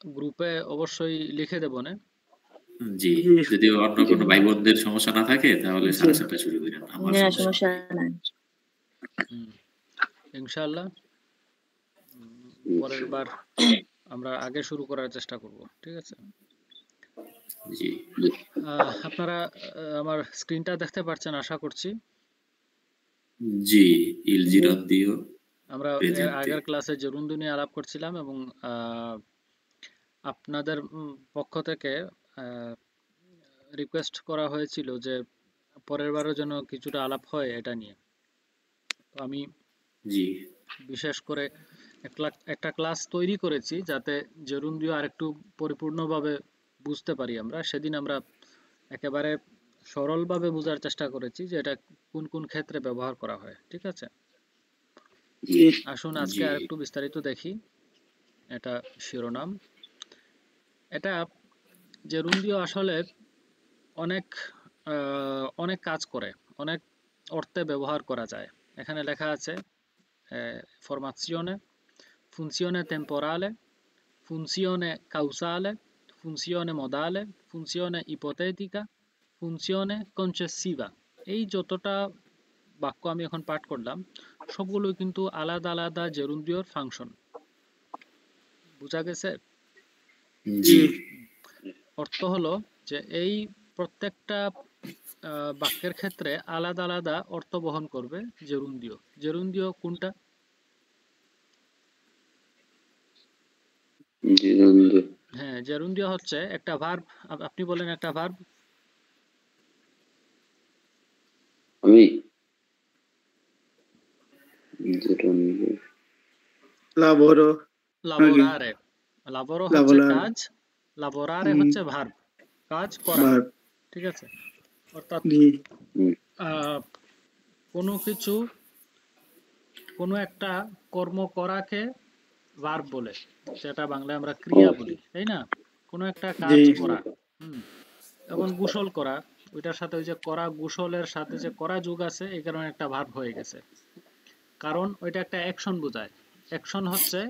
গ্রুপে অবশ্যই লিখে দেব না। জি, জি যদি অন্য জি কোনো ভাই বোনদের সমস্যা না থাকে তাহলে জি 7:30 শুরু করেন, আমার না, সমস্যা সমস্যা নাই। নাই। ইনশাআল্লাহ পরের বার আমরা আগে শুরু করার চেষ্টা করব, ঠিক আছে? জি আপনারা আমার স্ক্রিনটা দেখতে পাচ্ছেন আশা করছি। জি, ইল জিরন্দিও আমরা এর প্রেজেন্তে। আগের ক্লাসে জেরুন্দি নিয়ে আলাপ করছিলাম এবং আপনাদের পক্ষ থেকে রিকোয়েস্ট করা হয়েছিল যে পরের বারও যেন কিছুটা আলাপ হয় এটা নিয়ে। তো আমি জি বিশেষ করে একটা ক্লাস তৈরি করেছি যাতে জেরুন্দিও আরেকটু পরিপূর্ণভাবে বুঝতে পারি আমরা। সেদিন আমরা একেবারে সরলভাবে বোঝার চেষ্টা করেছি যে এটা কোন কোন ক্ষেত্রে ব্যবহার করা হয়, ঠিক আছে? জি আসুন আজকে জি আরেকটু বিস্তারিত দেখি। এটা শিরোনাম। এটা জেরুন্দিও আসলে অনেক অনেক কাজ করে, অনেক অর্থে ব্যবহার করা যায়। এখানে লেখা আছে formazione, funzione temporale, funzione causale, funzione modale, funzione ipotetica, funzione concessiva। এই যতটা বাক্য আমি এখন পাঠ করলাম সবগুলোই কিন্তু আলাদা আলাদা জেরুন্দিওর ফাংশন। বুঝা গেছে? জি জি অর্থ হলো যে এই প্রত্যেকটা বাক্যের ক্ষেত্রে আলাদা আলাদা অর্থ বহন করবে জেরুন্দিও। জেরুন্দিও কোনটা? জিরন্দি হ্যাঁ, জেরুন্দিও হচ্ছে একটা ভার্ব। আপনি বলেন একটা ভার্ব। আমি জিরন্দি লাবোরো লাবোরারে। লাবোরো হচ্ছে লাবোলার কাজ, লাবোরারে হচ্ছে ভার্ব, কাজ করা, বার ঠিক আছে? অর্থাৎ জি কোনো কিছু, কোনো একটা কর্ম করাকে ভার্ব বলে, যেটা বাংলায় আমরা ক্রিয়া বলি, তাই না? কোনো একটা জি কাজ করা। এখন গোসল করা, ওইটার সাথে ওই যে করা, গোসলের সাথে যে করা যোগ আছে, এই কারণে একটা ভার্ব হয়ে গেছে। কারণ ওইটা একটা অ্যাকশন বোঝায়। অ্যাকশন হচ্ছে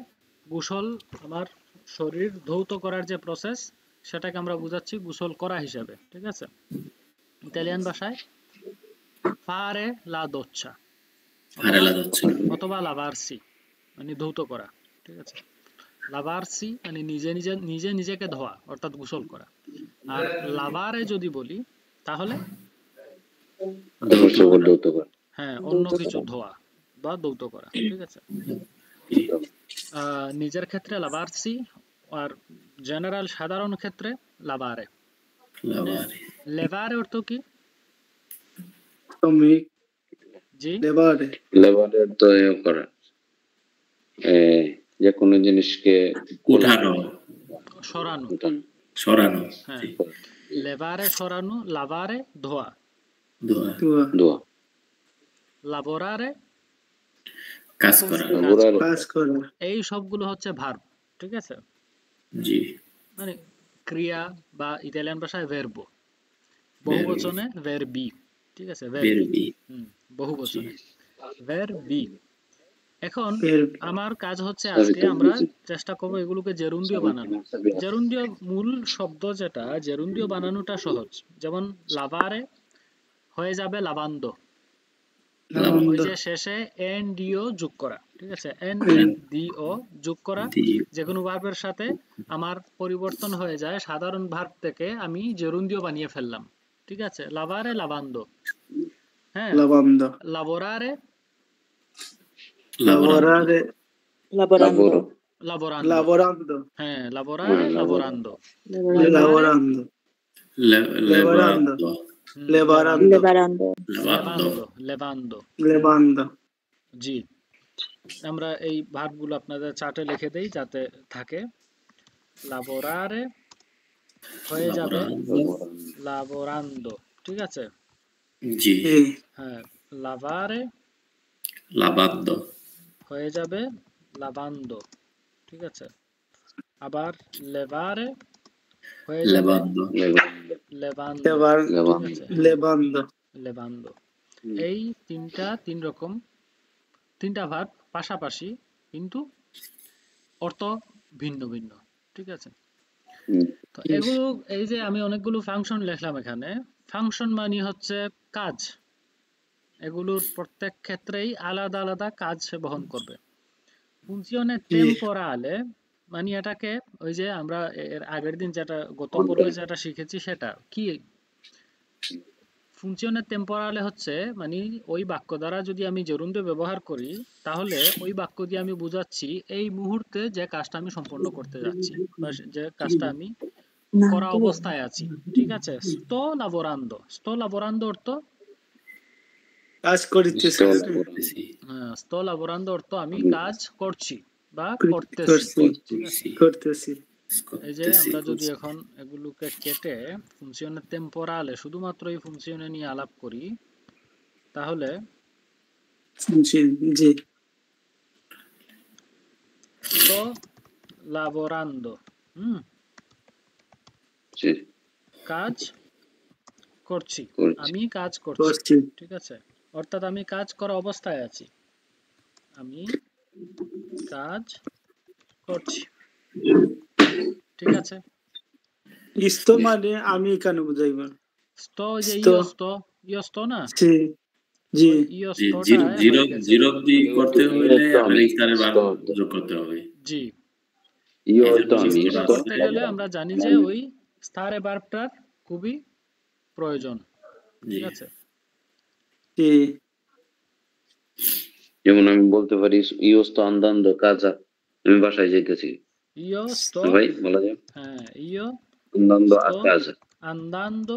গোসল, আমার শরীর ধৌত করার যে প্রসেস, সেটাকে আমরা বুঝাচ্ছি গোসল করা হিসাবে, ঠিক আছে? ইতালিয়ান ভাষায় ফারে লা দোচ্ছা ফারে অথবা লা যাচ্ছে। অথবা লাভারসি মানে ধৌত করা, ঠিক আছে? লাভারসি মানে নিজে নিজে নিজে নিজেকে ধোয়া, অর্থাৎ গোসল করা। আর লাভারে যদি বলি তাহলে হ্যাঁ, অন্য কিছু ধোয়া বা ধৌত করা, ঠিক আছে? নিজের ক্ষেত্রে লাভারসি, আর জেনারেল সাধারণ ক্ষেত্রে লাভারে। লাভারে লেভারে অর্থ কি? তুমি জি, লেবারের তো এ করা যে কোনো জিনিসকে উঠানো, সরানো। সরানো। হ্যাঁ, জি লেভারে সরানো, লাভারে ধোয়া, দোয়া, দোয়া লাবোরারে কাজ করা। কাজ করা এই সবগুলো হচ্ছে ভার্ব, ঠিক আছে? জি মানে ক্রিয়া বা ইতালিয়ান ভাষায় ভার্ব, বেরবি বহুবচনে ভার্বি, ঠিক আছে? ভার্বি বেরবি। জি বহুবচনে ভার্বি। এখন এর আমার কাজ হচ্ছে আজকে আমরা চেষ্টা করব এগুলোকে জেরুন্দিও বানানো। জেরুন্দিও মূল শব্দ যেটা, জেরুন্দিও বানানোটা সহজ। যেমন লাভারে হয়ে যাবে লাভান্দো, ওই যে শেষে এন ডিও যোগ করা, ঠিক আছে? এন ডিও যোগ করা যে কোনো ভার্বের সাথে আমার পরিবর্তন হয়ে যায় সাধারণ ভার্ব থেকে, আমি জেরুন্দিও বানিয়ে ফেললাম, ঠিক আছে? লাভারে লাভান্দো, হ্যাঁ। লাভান্দো লাবোরারে লাবোরারে Lavorando. লাবোরান্দো, লাবোরান্দো হ্যাঁ, লাবোরারে লাবোরান্দো। লাবোরান্দো লেভারান্দো, লেবারান্দো Levarando. লেভান্দো। লেভান্দো, লেবান্দো জি। আমরা এই ভার্বগুলো আপনাদের চার্টে লিখে দেই যাতে থাকে। লাবোরারে হয়ে যাবে লাবোরান্দো, ঠিক আছে? জি হ্যাঁ, লাভারে লাভান্দো, হয়ে যাবে লাভান্দো, ঠিক আছে? আবার লেভারে হয়ে যাবে লেভান্দো, লেভান্দো, এবার ঠিক আছে? লেবান্দো লেভান্দো। এই তিন রকম, তিনটা ভার্ব পাশাপাশি কিন্তু অর্থ ভিন্ন ভিন্ন, ঠিক আছে? হুম, তো এগুলো, এই যে আমি অনেকগুলো ফাংশন লিখলাম এখানে, ফাংশন মানে হচ্ছে কাজ, এগুলোর প্রত্যেক ক্ষেত্রেই আলাদা আলাদা কাজ সে বহন করবে। ফুনজিওনে টেম্পোরালে মানে এটাকে, ওই যে আমরা এর আগের দিন যেটা গত পর্বে যেটা শিখেছি সেটা কি, ফুনজিওনে টেম্পোরালে হচ্ছে মানে ওই বাক্য দ্বারা যদি আমি জেরুন্ডিও ব্যবহার করি, তাহলে ওই বাক্য দিয়ে আমি বুঝাচ্ছি এই মুহূর্তে যে কাজটা আমি সম্পন্ন করতে যাচ্ছি, বা যে কাজটা আমি করা অবস্থায় আছি। ঠিক আছে? স্তো লাবোরান্দো, স্তো লাবোরান্দো অর্থ কাজ করতেছে স্টল করতেছি স্তো লাবোরান্দো অর্থ আমি কাজ করছি বা করতেছি। করছি ঠিক আছে? করতেছি এই যে আমরা যদি এখন এগুলোকে কেটে ফুনসিওনে টেম্পোরালে শুধুমাত্র এই ফুনসিওনে নিয়ে আলাপ করি, তাহলে জি জি স্তো লাবোরান্দো, জি, কাজ করছি, করছি। আমি কাজ করছি। করছি ঠিক আছে? অর্থাৎ আমি কাজ করা অবস্থায় আছি, আমি কাজ করছি। ঠিক আছে? ইস্তো মানে আমি এখানে বুঝাইব স্তো, যে স্তো। ইয়স্তো না, জি জি ওই জি, ইয়স্তটা জিরো হয়ে গেছে। জিরো অব্দি করতে হইলে আলেক্সারে বার যোগ করতে হবে। জি, ইও এই তো জন্য আমি জিরো স্টোর করতে গেলে আমরা জানি যে ওই স্থারে ভার্বটার খুবই প্রয়োজন। জি ঠিক আছে? জি যেমন আমি বলতে পারি ইও তো আন্দান্দ কাজা, আমি বাসায় যাইতেছি। ইয়স্তো, না ভাই বলা যায় হ্যাঁ, ইয়ো আন্দান্দ sto আকাজা andando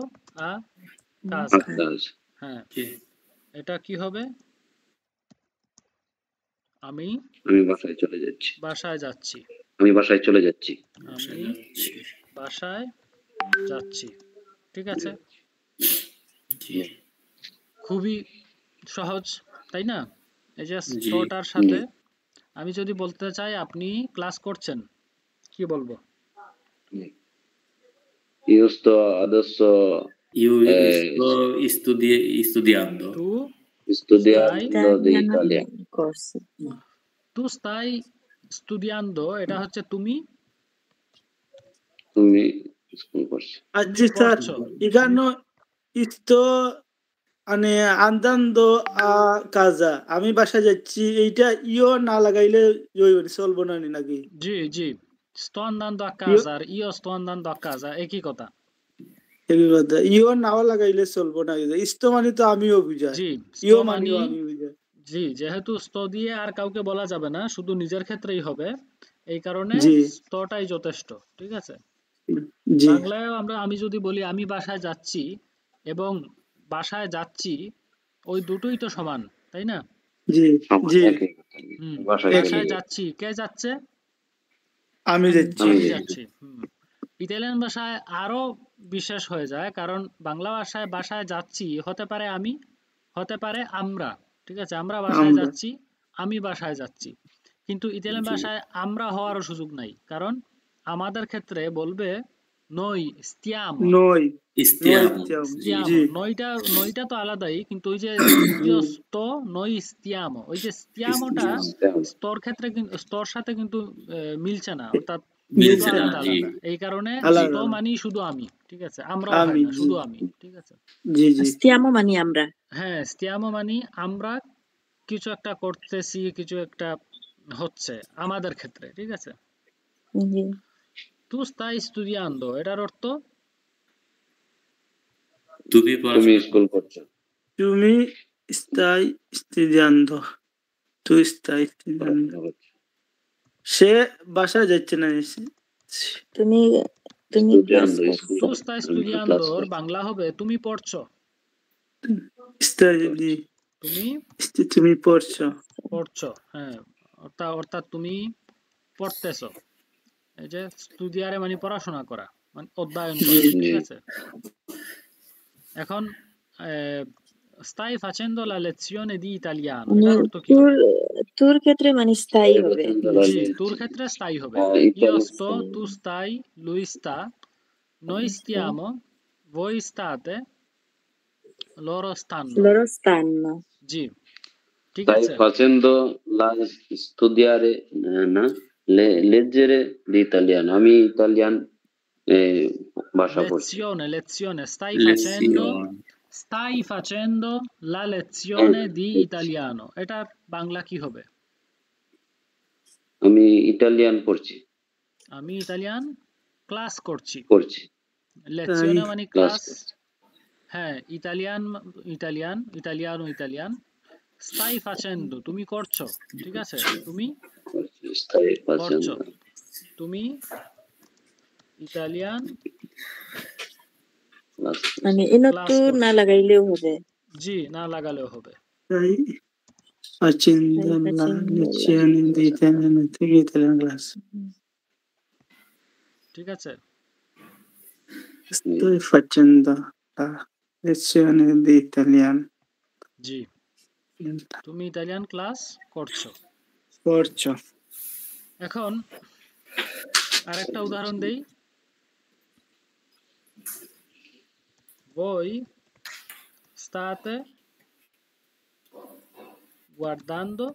a casa। আকাজ হ্যাঁ, জি, এটা কি হবে? আমি আমি বাসায় চলে যাচ্ছি, বাসায় যাচ্ছি, আমি বাসায় চলে যাচ্ছি। আমি বাসায় যাচ্ছি। ঠিক আছে? জি খুবই সহজ, তাই না? এই যে জি স্টোটার সাথে আমি যদি বলতে চাই আপনি ক্লাস করছেন, কি বলবো? Io sto adesso io sto studiando তু studiando di Italia. corso. তু স্তাই স্টুডিয়ান্দো, এটা হচ্ছে তুমি তুমি স্কুল করছো। আচ্ছা স্যার পড়ছো। এখানে ইস্তো মানে আন্দান্দ আ কাজা, আমি বাসায় যাচ্ছি, এইটা ইও না লাগাইলে চলবো না নাকি? জি জি, sto andando a ইও casa R io sto andando a casa একই কথা। এই কথা, ইও নাও লাগাইলে চলবো না, ইস্তো মানে তো আমিও বুঝাই, জি, ইও sto মানেও মানে, আমি বুঝাই। জি, যেহেতু sto দিয়ে আর কাউকে বলা যাবে না, শুধু নিজের ক্ষেত্রেই হবে, এই কারণে জি stoটাই যথেষ্ট। ঠিক আছে? জি বাংলায়ও আমি যদি বলি আমি বাসায় যাচ্ছি এবং বাসায় যাচ্ছি, ওই দুটোই তো সমান, তাই না? জি আমার জি একই কথা। বাসায় চলে বাসায় যাচ্ছি। যাচ্ছি, কে যাচ্ছে? আমি যাচ্ছি। আমি যাচ্ছি। ইতালিয়ান ভাষায় আরো বিশেষ হয়ে যায়, কারণ বাংলা ভাষায় বাসায় যাচ্ছি হতে পারে আমি, হতে পারে আমরা। ঠিক আছে? আমরা বাসায় আমরা যাচ্ছি, আমি বাসায় যাচ্ছি। কিন্তু ইতালিয়ান ভাষায় আমরা হওয়ারও সুযোগ নাই, কারণ আমাদের ক্ষেত্রে বলবে নই stiamo, নই নই stiamo stiamo, জি নইটা তো আলাদাই, কিন্তু ওই যে io sto, noi stiamo, ওই যে stiamoটা স্তর ক্ষেত্রে স্তর সাথে কিন্তু মিলছে না, অর্থাৎ দুটো মিলছে না, আলাদা জি আলাদা, এই কারণে আলাদা sto আলাদা। মানি শুধু আমি। ঠিক আছে? আমরাও হয় আমি না, জি শুধু আমি। ঠিক আছে? জি জি Stiamo mani ambra. হ্যাঁ, stiamo মানি আমরা কিছু একটা করতেছি, কিছু একটা হচ্ছে আমাদের ক্ষেত্রে। ঠিক আছে? Sì. tu stai studiando, এটার অর্থ তুমি তুমি পড়াশোনা স্কুল করছো। তুমি স্তাই স্তুদিয়ান্দো, তুই স্তাই স্তুদিয়ান্দো, পড়াশোনা করছো। সে বাসায় যাচ্ছে না তুমি class Studiando করছো। স্কুল tu stai আমি ক্লাস studiando করছি। বাংলা হবে তুমি পড়ছো, স্তাই জি তুমি তুমি পড়ছো। পড়ছো। হ্যাঁ, অর্থাৎ তুমি পড়তেছো। এই যে স্টুডিয়ারে মানে পড়াশোনা করা, মানে অধ্যয়ন জি করা। ঠিক জি আছে? এখন stai facendo la lezione di italiano, মানে এটার অর্থ কি তোর হবে? তোর ক্ষেত্রে মানে স্থায়ী হবে। জি, তোর ক্ষেত্রে স্থায়ী হবে। io sto, tu stai, lui sta, noi stiamo, voi state, loro stanno। Loro stanno. জি, ঠিক Stai আছে? facendo la studiare না leggere l'italiano. আমি ইতালিয়ান ভাষা পড়ছি। lezione, lezione, stai facendo la lezione di italiano. এটার বাংলা কি হবে? আমি ইটালিয়ান পড়ছি। আমি ইতালিয়ান ক্লাস করছি। তাই, lezione মানে ক্লাস। হ্যাঁ, ইটালিয়ান stai facendo তুমি করছো, ঠিক আছে, তুমি Stai করছো, facendo. তুমি ইতালিয়ান মানে ইনত্তু Class করছি। না লাগাইলেও হবে। জি না লাগালেও হবে। তাই facendo la lezione di italiano থেকে ইতালিয়ান ক্লাস। ঠিক আছে, Sto facendo la lezione di italiano. জি তুমি ইতালিয়ান ক্লাস করছো। করছো। এখন আরেকটা উদাহরণ দেই। Voi state guardando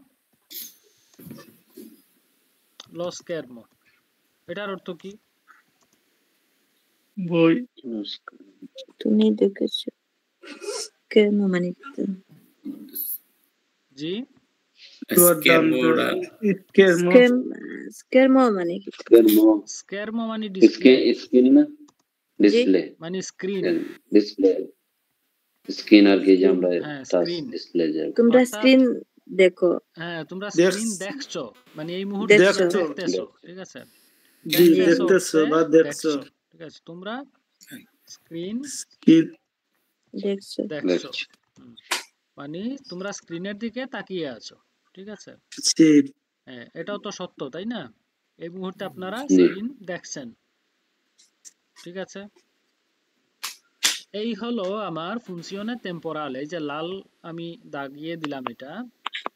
lo schermo. এটার অর্থ কি? বই তুমি দেখেছো কেন মানে জি schermo ora স্কেরমো মানে কি? স্কেরমো মানে ডিসপ্লে, ডিসপ্লে মানে স্ক্রিন, স্ক্রিন আর কি যে আমরা হ্যাঁ, টাচ screen। ডিসপ্লে যে তোমরা অর্থাৎ- স্ক্রিন দেখো, হ্যাঁ তোমরা স্ক্রিন দেখছো, মানে এই মুহূর্তে দেখছো। দেখতেছো, ঠিক আছে, জি দেখতেছো দেখতেছো অর্থে বা দেখছো ঠিক আছে, তোমরা স্ক্রিন কি দেখছো। দেখছো, মানে তোমরা স্ক্রিনের দিকে তাকিয়ে আছো, ঠিক আছে। জি হ্যাঁ, এটাও তো সত্য, তাই না? এই মুহূর্তে আপনারা জি। স্ক্রিন দেখছেন, ঠিক আছে। এই হলো আমার ফুনসিওনে টেম্পোরাল, এই যে লাল আমি দাগিয়ে দিলাম এটা,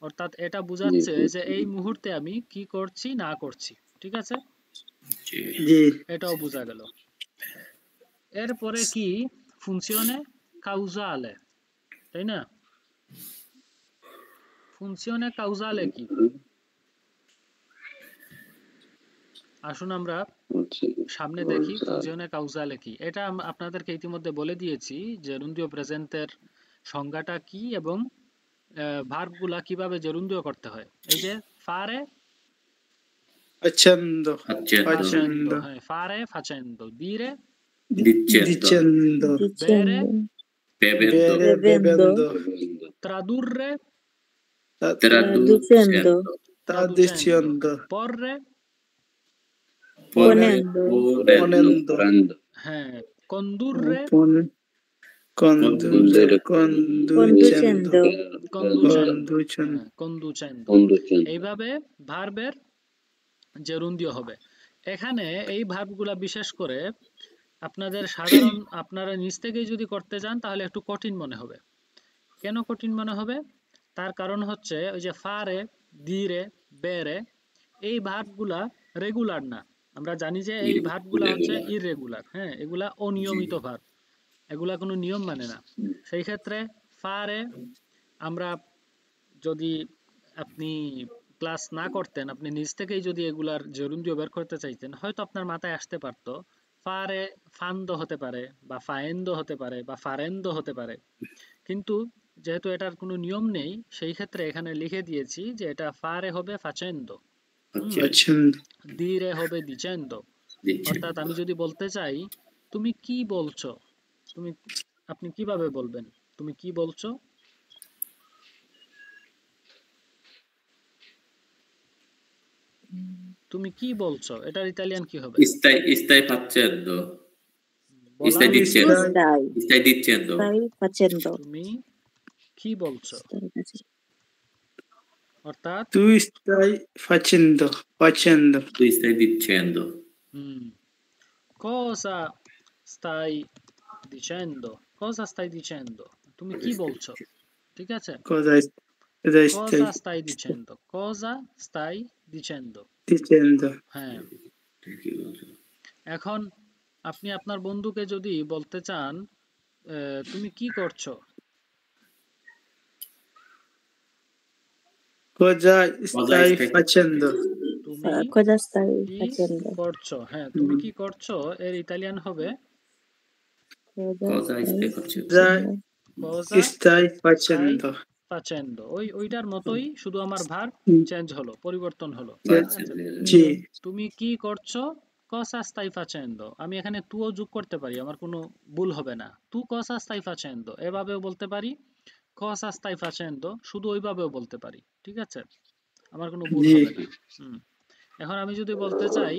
অর্থাৎ এটা বোঝাচ্ছে যে এই মুহূর্তে আমি কি করছি না করছি, ঠিক আছে, জি এটাও বোঝা গেল। এরপরে কি ফুনসিওনে কাউজালে, তাই না? ফুনসিওনে কাউজালে কি? আসুন আমরা সামনে দেখি ফুনসিওনে কাউজালে কি। এটা আপনাদেরকে ইতিমধ্যে বলে দিয়েছি জেরুন্দিও প্রেজেন্টের সংজ্ঞাটা কি এবং ভার্বগুলা কিভাবে জেরুন্দিও করতে হয়। এই যে ফারে facendo accendo, হ্যাঁ, ফারে ফাচেন্দো, দিরে dicendo bere, bevendo, bevendo tradurre, traducendo, traducendo porre, ponendo, ponendo হ্যাঁ, condurre, conducendo conducendo, conducendo। এইভাবে ভার্বের জেরুন্দিও হবে। এখানে এই ভার্বগুলা বিশেষ করে আপনাদের সাধারণ আপনারা নিজ থেকেই যদি করতে যান তাহলে একটু কঠিন মনে হবে। কেন কঠিন মনে হবে? তার কারণ হচ্ছে ওই যে ফারে, দিরে, বেরে, এই ভার্বগুলা রেগুলার না। আমরা জানি যে এই ভার্বগুলা হচ্ছে ইররেগুলার, হ্যাঁ, এগুলা অনিয়মিত ভার্ব, এগুলা কোনো নিয়ম মানে না। সেই ক্ষেত্রে ফারে আমরা যদি আপনি ক্লাস না করতেন, আপনি নিজ থেকেই যদি এগুলার জেরুন্দিও বের করতে চাইতেন, হয়তো আপনার মাথায় আসতে পারতো ফারে ফান্দো হতে পারে বা ফায়েন্দো হতে পারে বা ফারেন্দো হতে পারে, কিন্তু যেহেতু এটার কোনো নিয়ম নেই সেই ক্ষেত্রে এখানে লিখে দিয়েছি যে এটা ফারে হবে ফাচেন্দো, facendo দিরে হবে দিচেন্দো। অর্থাৎ আমি যদি বলতে চাই তুমি কি বলছো, আপনি কিভাবে বলবেন তুমি কি বলছো? তুমি কি বলছো এটার ইতালিয়ান কি হবে? stai facendo, বলা stai dicendo, stai, stai dicendo, stai facendo, তুমি কি বলছো, stai facendo, অর্থাৎ tu stai facendo tu stai dicendo, cosa stai dicendo, cosa stai dicendo, তুমি কি বলছো, ঠিক আছে, cosa cosa stai stai dicendo, cosa stai dicendo, dicendo হ্যাঁ। এখন আপনি আপনার বন্ধুকে যদি বলতে চান তুমি কি করছো, cosa stai facendo তুমি তুমি cosa stai কি facendo? করছো? হ্যাঁ, তুমি কি করছো এর ইতালিয়ান হবে Cosa Cosa stai stai facendo? facendo? cosa stai stai facendo facendo। ওইটার মতোই, শুধু আমার ভার্ব হুম, চেঞ্জ হলো, পরিবর্তন হলো। ঠিক Faccio আছে, জি তুমি কি করছো cosa stai facendo। আমি এখানে তুও যোগ করতে পারি, আমার কোনো ভুল হবে না। tu cosa stai facendo এভাবেও বলতে পারি, cosa stai facendo শুধু ওইভাবেও বলতে পারি। ঠিক আছে, আমার কোনো ভুল জি হবে না। হুম, এখন আমি যদি বলতে চাই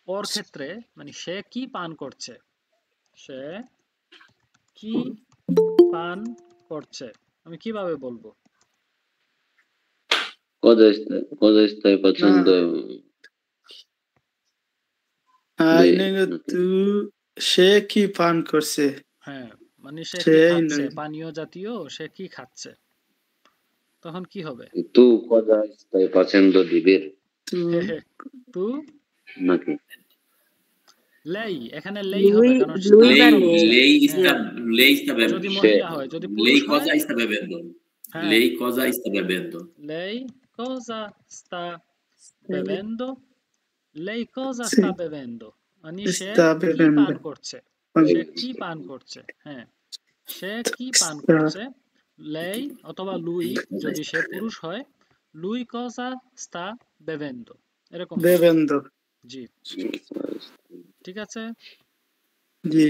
ওর ক্ষেত্রে, মানে সে কি পান করছে, সে কি পান করছে, আমি কিভাবে বলবো? Cosa stai না facendo? এই Lei, নইল নাকি? তু সে কি পান করছে হ্যাঁ, মানে সে কি সেই খাচ্ছে, নইল পানীয় জাতীয়, সে কি খাচ্ছে, তখন কি হবে? Tu cosa stai facendo di vero? তু তু নাকি? লেই, এখানে লেই হবে, কারণ Lui তার va Lei, সহজ। lei. lei হ্যাঁ, sta, lei sta যদি bevendo. সে মহিলা হয়, যদি পুরুষ Lei হয়, cosa sta bevendo? হ্যাঁ, Lei cosa sta bevendo? লেই cosa sta Stai bevendo, লেই cosa সে sta bevendo, মানে সে sta কি পান bevendo করছে, সে কি পান করছে। হ্যাঁ, সে কি পান sta করছে। লেই অথবা লুই, Lei cosa যদি sta সে bevendo? পুরুষ হয়, লুই cosa sta bevendo, এরকম হবে। bevendo জি, ঠিক আছে। জি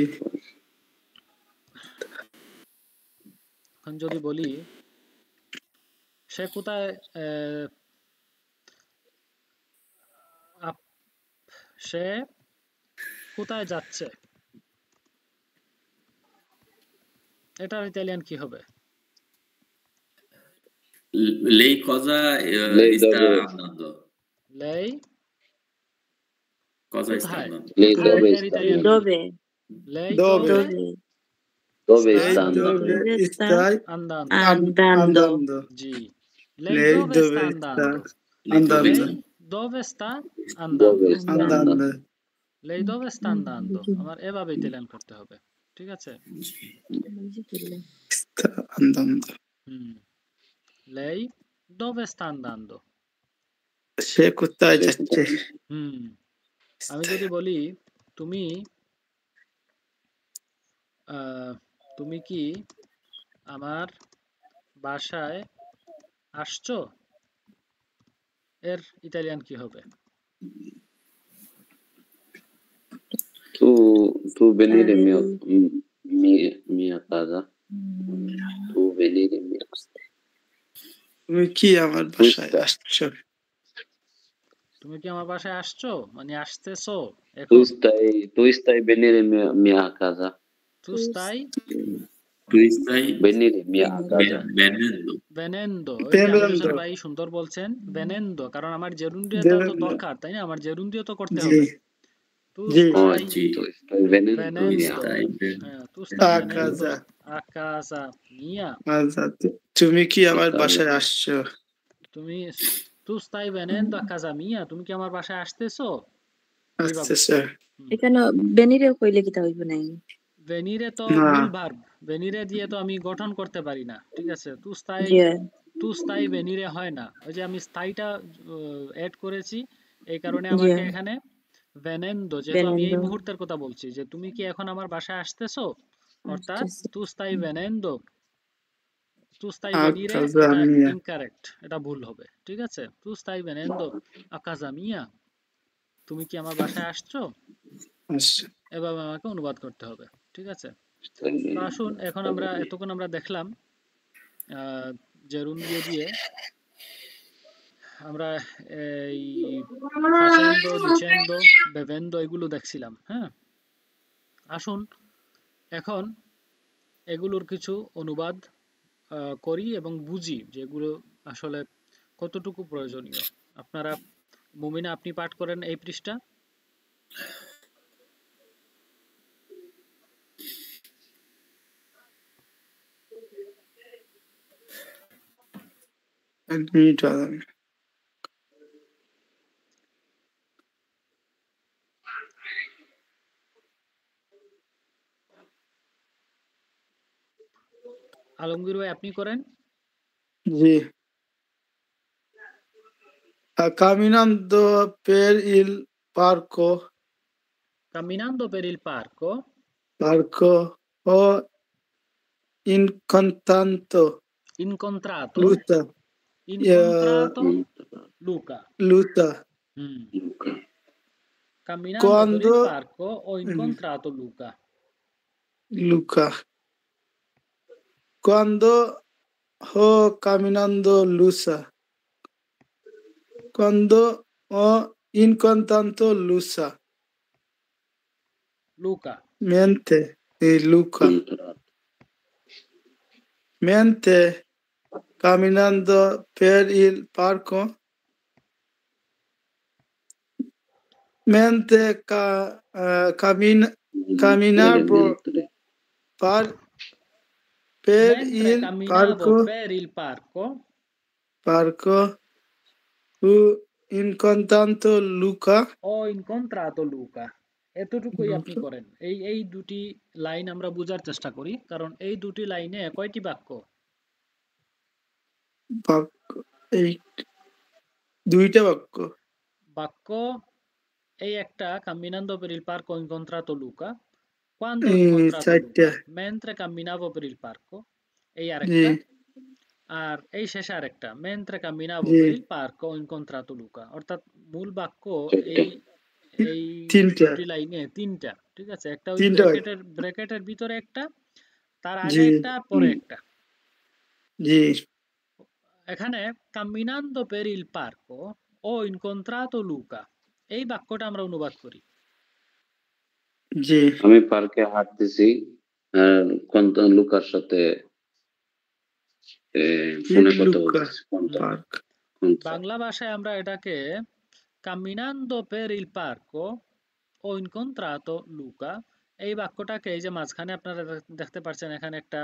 এখন যদি বলি সে কোথায়, আপ- সে কোথায় যাচ্ছে, এটার ইতালিয়ান কি হবে? Lei cosa Lei sta dove, andando? লেই Cosa sta কোথায়, andando? lei কোথায় dove এর sta ইতালিয়ান কি? andando? dove? লেই dove dove Dove Dove sta lei sta dove andando? dove sta stai andando, andando? andando জি, লেই lei dove sta dove sta andando, Lei dove andando লেই sta? dove sta Dove andando, sta Andando. andando andando? লেই dove sta andando, আমার এভাবে Italian করতে হবে। ঠিক আছে, sta andando হুম, লেই dove sta andando। সে কোথায় সে যাচ্ছে হুম, আমি যদি বলি তুমি তুমি কি আমার বাসায় আসছো, এর ইতালিয়ান কি হবে? Tu venire Stai mia casa? Tu venire mia তুমি কি আমার Tu বাসায় stai, আসছো তুমি কি আমার বাসায় আসছো, মানে আসতেছো tu এখন। stai, tu stai venire mia casa? তু স্তাই Tu stai Venire mia casa? venendo. ভেনেন্দো, ওই যে আমির bevendo হোসেন ভাই সুন্দর বলছেন, ভেনেন্দো, কারণ আমার জেরুন্ডিওটা তো bevendo দরকার, তাই না, আমার জেরুন্ডিও তো করতে জি হবে। তু জি স্তাই Oggi Tu stai venendo tu ভেনেন্দো, mia stai হ্যাঁ, তু স্তাই a ভেনেন্দো casa a casa mia, আচ্ছা তুমি কি আমার casa? বাসায় আসছো তুমি তু স্তাই ভেনেন্দো a casa mia, তুমি কি আমার বাসায় আসতেছো, আচ্ছা এইভাবে। স্যার হুম, এখানে venire কইলে কি তা হইব নাই? ভেনিরে তো না মূল ভার্ব, ভেনিরে দিয়ে তো আমি গঠন করতে পারি না। ঠিক আছে, জি তু স্থায়ী ভেনিরে হয় না, ওই যে আমি স্থায়ীটা অ্যাড করেছি, এই কারণে জি আমাকে এখানে ভেনেন্দো, যেহেতু আমি এই venendo মুহূর্তের কথা বলছি যে তুমি কি এখন আমার বাসায় আসতেছো, অর্থাৎ আসতেছে। তু স্থায়ী ভেনেন্দো, তু স্থায়ী a ভেনিরে, casa এটা mia ইনকারেক্ট, এটা ভুল হবে। ঠিক আছে, তু স্থায়ী ভেনেন্দো আ কাজা মিয়া, তুমি কি আমার বাসায় আসছো, আচ্ছা এভাবে আমাকে অনুবাদ করতে হবে। ঠিক আছে, Stai তো আসুন এখন আমরা এতক্ষণ আমরা দেখলাম জেরুন্ডিও দিয়ে আমরা এই ফাসেন্দো, ডিচেন্দো, বেভেন্দো এগুলো দেখছিলাম। হ্যাঁ, আসুন এখন এগুলোর কিছু অনুবাদ করি এবং বুঝি যেগুলো আসলে কতটুকু প্রয়োজনীয়। আপনারা, মুমিনা আপনি পাঠ করেন এই পৃষ্ঠা। এক মিনিট দাঁড়ান। আলমগীর ভাই আপনি করেন। জি Caminando per il parco, Camminando per il parco ho incontrato incontrato Luca. incontrato Luca. Luca. Mm. Camminando per il Quando parco ho incontrato Luca. Luca. Quando ho camminando Luca. Quando ho incontrato Luca. Luca. Mente Luca. Mente camminando per il parco. Mentre camminavo per Mentre il camminavo per il parco ho incontrato Luca. ও ইনকন্ট্রাতো Luka. এতটুকুই আপনি করেন। এই দুটি line আমরা বোঝার চেষ্টা করি, কারণ এই দুটি লাইনে কয়টি বাক্য? এই দুইটা বাক্য এই একটা camminando per il parco ho incontrato Luca, quando ho এই incontrato চারটা। Luca, mentre camminavo per il parco, এই আরেকটা, আর এই শেষে আরেকটা, mentre camminavo per il parco ho incontrato Luca। অর্থাৎ মূল বাক্য এই দুটি লাইনে তিনটা, ঠিক আছে? একটা ওই ব্র্যাকেটের ভিতরে একটা, তার আগে একটা আর পরে একটা। জি। এখানে camminando per il parco ho incontrato Luca, এই বাক্যটা আমরা অনুবাদ করি। জি। আমি পার্কে হাঁটতেছি লুকার সাথে ফোনে কথা বলতেছি। বাংলা ভাষায় আমরা এটাকে camminando per il parco ho incontrato Luca, এই বাক্যটাকে এই যে মাঝখানে আপনারা দেখতে পাচ্ছেন এখানে একটা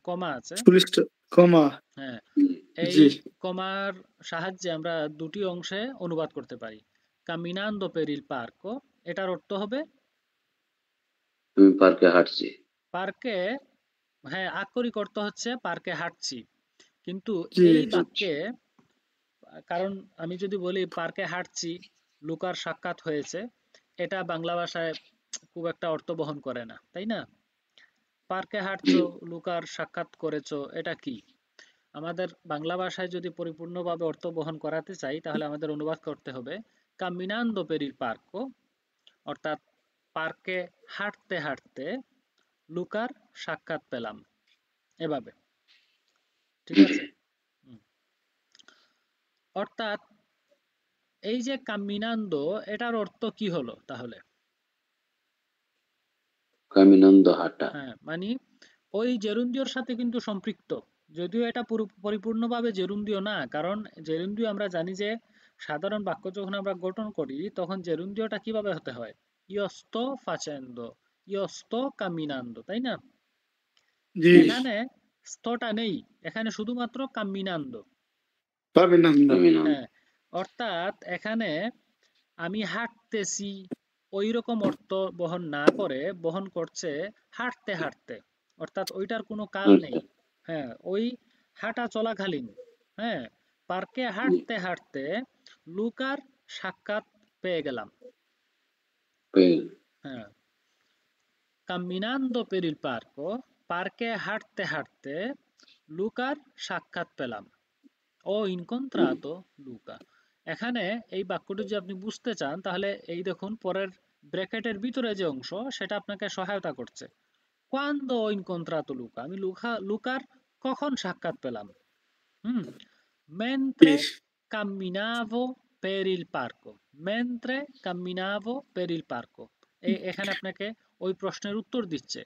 কমা আছে, কমা, হ্যাঁ, এই কমার সাহায্যে আমরা দুটি অংশে অনুবাদ করতে পারি। camminando per il parco, এটার অর্থ হবে আমি পার্কে হাঁটছি। পার্কে, হ্যাঁ, আক্ষরিক অর্থ হচ্ছে পার্কে হাঁটছি, কিন্তু এই বাক্যে, কারণ আমি যদি বলি পার্কে হাঁটছি লুকার সাক্ষাৎ হয়েছে, এটা বাংলা ভাষায় খুব একটা অর্থ বহন করে না, তাই না? পার্কে হাঁটছো, লুকার সাক্ষাৎ করেছো, এটা কি? আমাদের বাংলা ভাষায় যদি পরিপূর্ণভাবে অর্থ বহন করাতে চাই, তাহলে আমাদের অনুবাদ করতে হবে camminando per il parco, অর্থাৎ পার্কে হাঁটতে হাঁটতে লুকার সাক্ষাৎ পেলাম, এভাবে, ঠিক আছে? অর্থাৎ এই যে camminando, এটার অর্থ কি হলো তাহলে? কামিনান্দো হাঁটা। হ্যাঁ, মানে ওই জেরুন্ডিওর সাথে কিন্তু সম্পৃক্ত, যদিও এটা পরিপূর্ণভাবে জেরুন্ডিও না, কারণ জেরুন্ডিও আমরা জানি যে সাধারণ বাক্য যখন আমরা গঠন করি তখন জেরুন্ডিওটা কিভাবে হতে হয়? io sto facendo, io sto camminando, তাই না? এখানে স্তটা নেই, এখানে শুধুমাত্র camminando। হ্যাঁ, অর্থাৎ এখানে আমি হাঁটতেছি ওই রকম অর্থ বহন না করে বহন করছে হাঁটতে হাঁটতে, অর্থাৎ ওইটার কোনো কাল নেই। হ্যাঁ, ওই হাঁটা চলাকালীন, হ্যাঁ, পার্কে হাঁটতে হাঁটতে লুকার সাক্ষাৎ পেয়ে গেলাম। হ্যাঁ, camminando per il parco, পার্কে হাঁটতে হাঁটতে লুকার সাক্ষাৎ পেলাম, ও incontrato Luca। এখানে এই বাক্যটি যদি আপনি বুঝতে চান, তাহলে এই দেখুন পরের ব্র্যাকেটের ভিতরে যে অংশ, সেটা আপনাকে সহায়তা করছে। quando ho incontrato Luca, আমি লুকার কখন সাক্ষাৎ পেলাম? mentre camminavo per il parco, mentre camminavo per il parco, এখানে আপনাকে ওই প্রশ্নের উত্তর দিচ্ছে,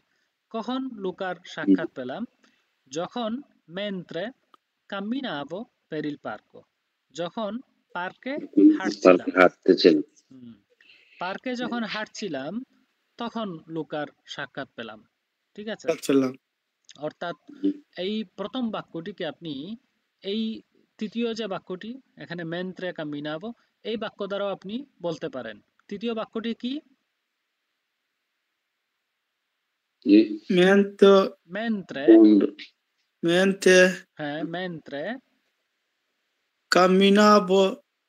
কখন লুকার সাক্ষাৎ পেলাম? যখন mentre camminavo per il parco, যখন পার্কে হাঁটছিলাম। পার্কে যখন হাঁটছিলাম তখন লুকার সাক্ষাৎ পেলাম, ঠিক আছে? অর্থাৎ এই প্রথম বাক্যটিকে আপনি এই তৃতীয় যে বাক্যটি এখানে mentre camminavo, এই বাক্য দ্বারাও আপনি বলতে পারেন। তৃতীয় বাক্যটি কি? mentre, হ্যাঁ, mentre camminavo